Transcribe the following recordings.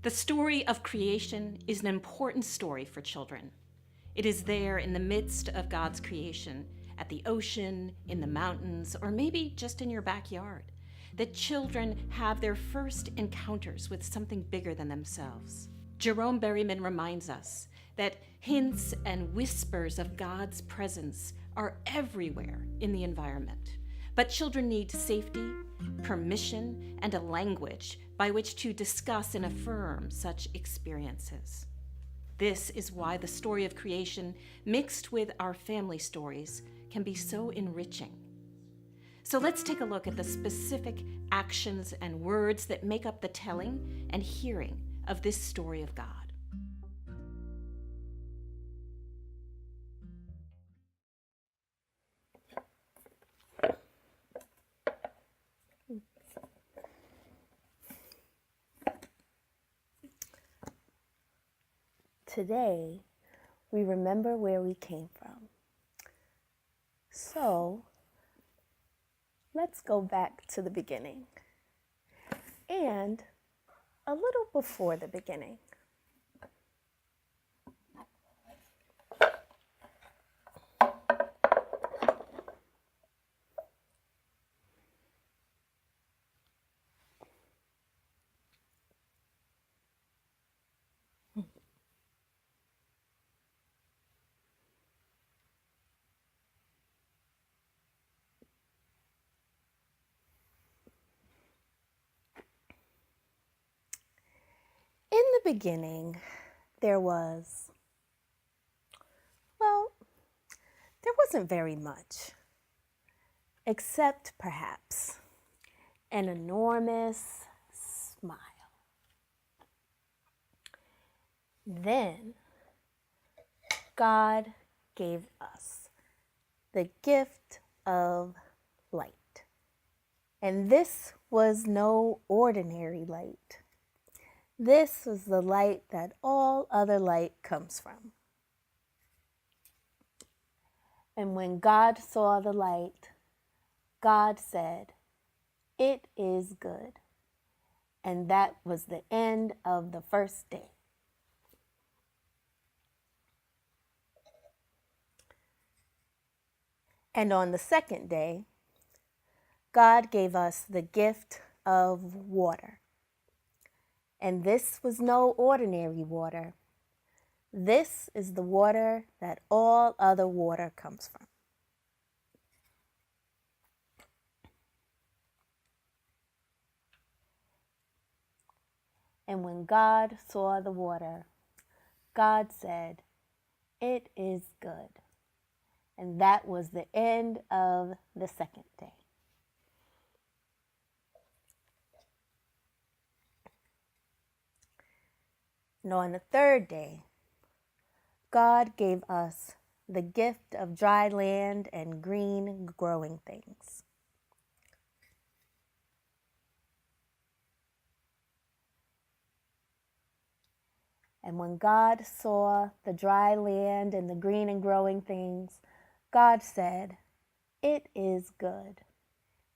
The story of creation is an important story for children. It is there in the midst of God's creation, at the ocean, in the mountains, or maybe just in your backyard, that children have their first encounters with something bigger than themselves. Jerome Berryman reminds us that hints and whispers of God's presence are everywhere in the environment. But children need safety, permission, and a language by which to discuss and affirm such experiences. This is why the story of creation, mixed with our family stories, can be so enriching. So let's take a look at the specific actions and words that make up the telling and hearing of this story of God. Today, we remember where we came from. So, let's go back to the beginning and a little before the beginning. In the beginning, there wasn't very much, except perhaps an enormous smile. Then God gave us the gift of light. And this was no ordinary light. This was the light that all other light comes from. And when God saw the light, God said, "It is good." And that was the end of the first day. And on the second day, God gave us the gift of water. And this was no ordinary water. This is the water that all other water comes from. And when God saw the water, God said, "It is good." And that was the end of the second day. And on the third day, God gave us the gift of dry land and green growing things. And when God saw the dry land and the green and growing things, God said, "It is good."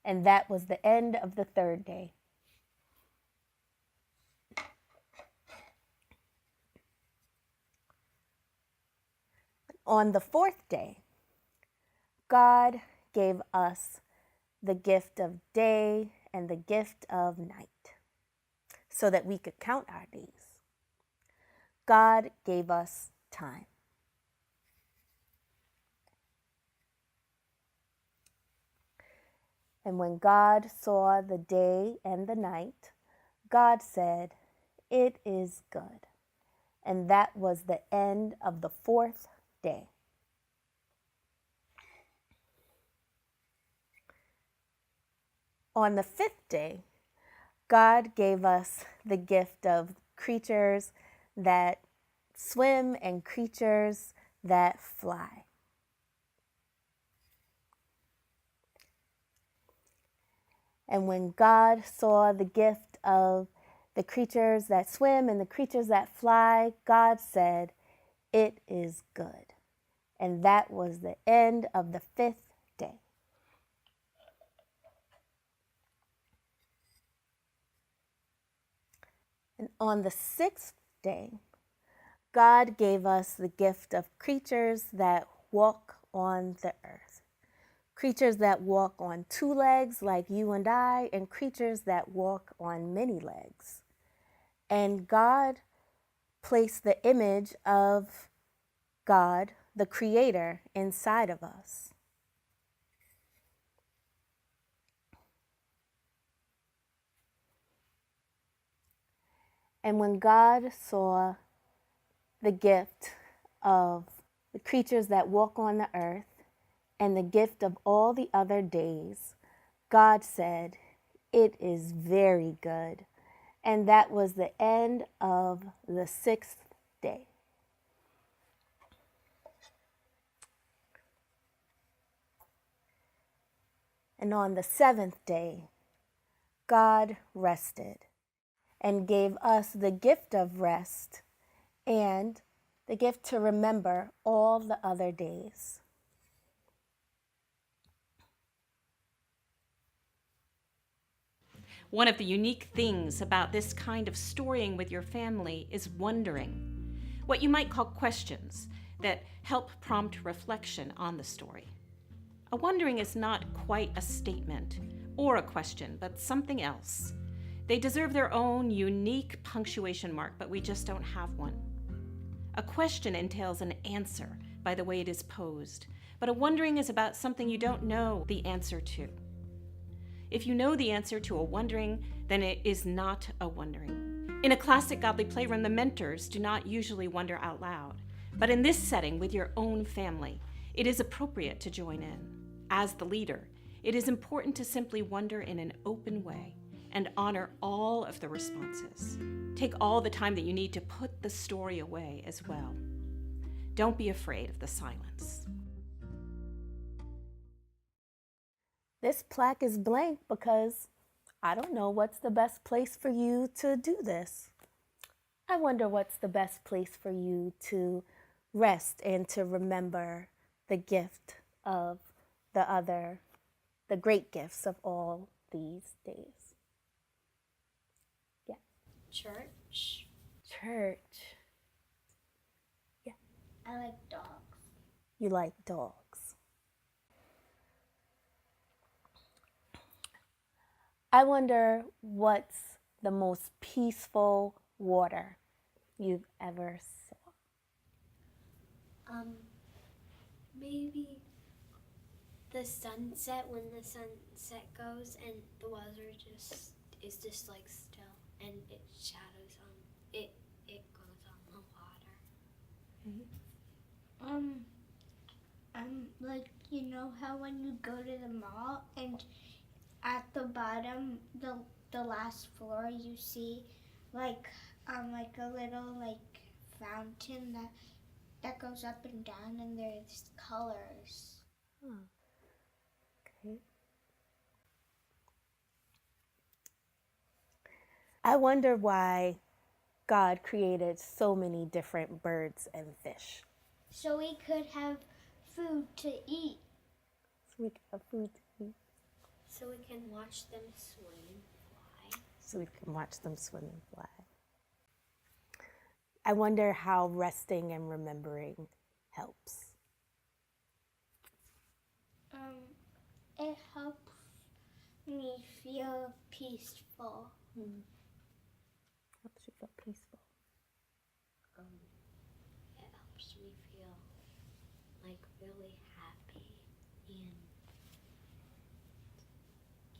And that was the end of the third day. On the fourth day, God gave us the gift of day and the gift of night so that we could count our days. God gave us time. And when God saw the day and the night, God said, "It is good." And that was the end of the fourth day. On the fifth day, God gave us the gift of creatures that swim and creatures that fly. And when God saw the gift of the creatures that swim and the creatures that fly, God said, "It is good." And that was the end of the fifth day. And on the sixth day, God gave us the gift of creatures that walk on the earth. Creatures that walk on two legs like you and I, and creatures that walk on many legs. And God placed the image of God, the Creator, inside of us. And when God saw the gift of the creatures that walk on the earth and the gift of all the other days, God said, "It is very good." And that was the end of the sixth day. And on the seventh day, God rested and gave us the gift of rest and the gift to remember all the other days. One of the unique things about this kind of storying with your family is wondering, what you might call questions that help prompt reflection on the story. A wondering is not quite a statement or a question, but something else. They deserve their own unique punctuation mark, but we just don't have one. A question entails an answer by the way it is posed, but a wondering is about something you don't know the answer to. If you know the answer to a wondering, then it is not a wondering. In a classic godly playroom, the mentors do not usually wonder out loud, but in this setting with your own family, it is appropriate to join in. As the leader, it is important to simply wonder in an open way and honor all of the responses. Take all the time that you need to put the story away as well. Don't be afraid of the silence. This plaque is blank because I don't know what's the best place for you to do this. I wonder what's the best place for you to rest and to remember the gift of the great gifts of all these days. Yeah. Church. Church. Yeah. I like dogs. You like dogs. I wonder what's the most peaceful water you've ever saw. Maybe the sunset, when the sunset goes and the water is just like still and it shadows on it goes on the water. Like, you know how when you go to the mall and at the bottom, the last floor, you see like a little like fountain that goes up and down, and there's colors. Okay. I wonder why God created so many different birds and fish. So we could have food to eat. So we can have food to eat. So we can watch them swim and fly. So we can watch them swim and fly. I wonder how resting and remembering helps. It helps me feel peaceful. Helps you feel peaceful. It helps me feel like really happy and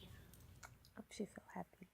yeah. Helps you feel happy.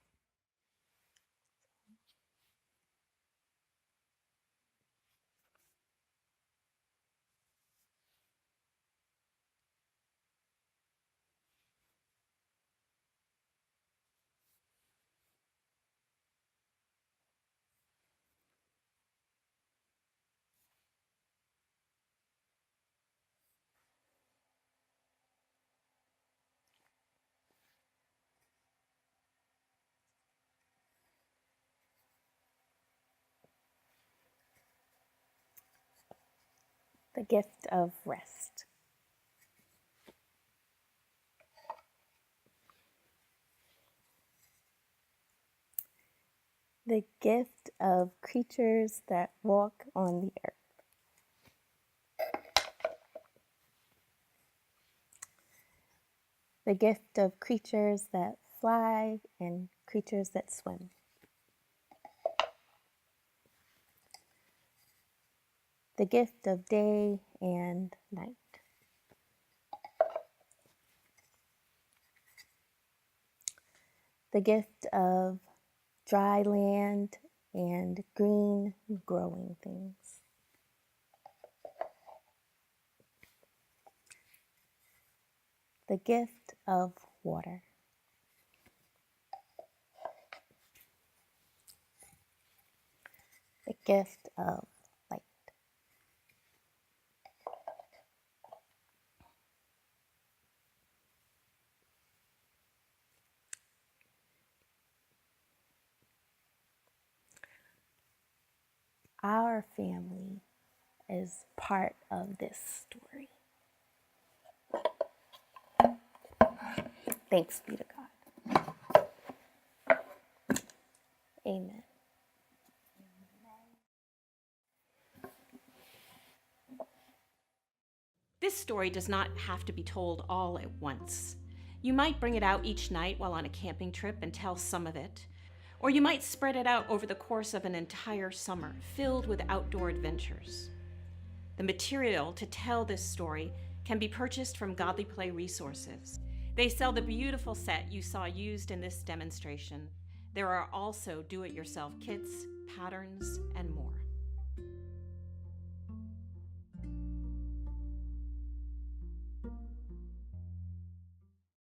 The gift of rest. The gift of creatures that walk on the earth. The gift of creatures that fly and creatures that swim. The gift of day and night. The gift of dry land and green growing things. The gift of water. The gift of light. Our family is part of this story. Thanks be to God. Amen. This story does not have to be told all at once. You might bring it out each night while on a camping trip and tell some of it, or you might spread it out over the course of an entire summer filled with outdoor adventures. The material to tell this story can be purchased from Godly Play Resources. They sell the beautiful set you saw used in this demonstration. There are also do-it-yourself kits, patterns, and more.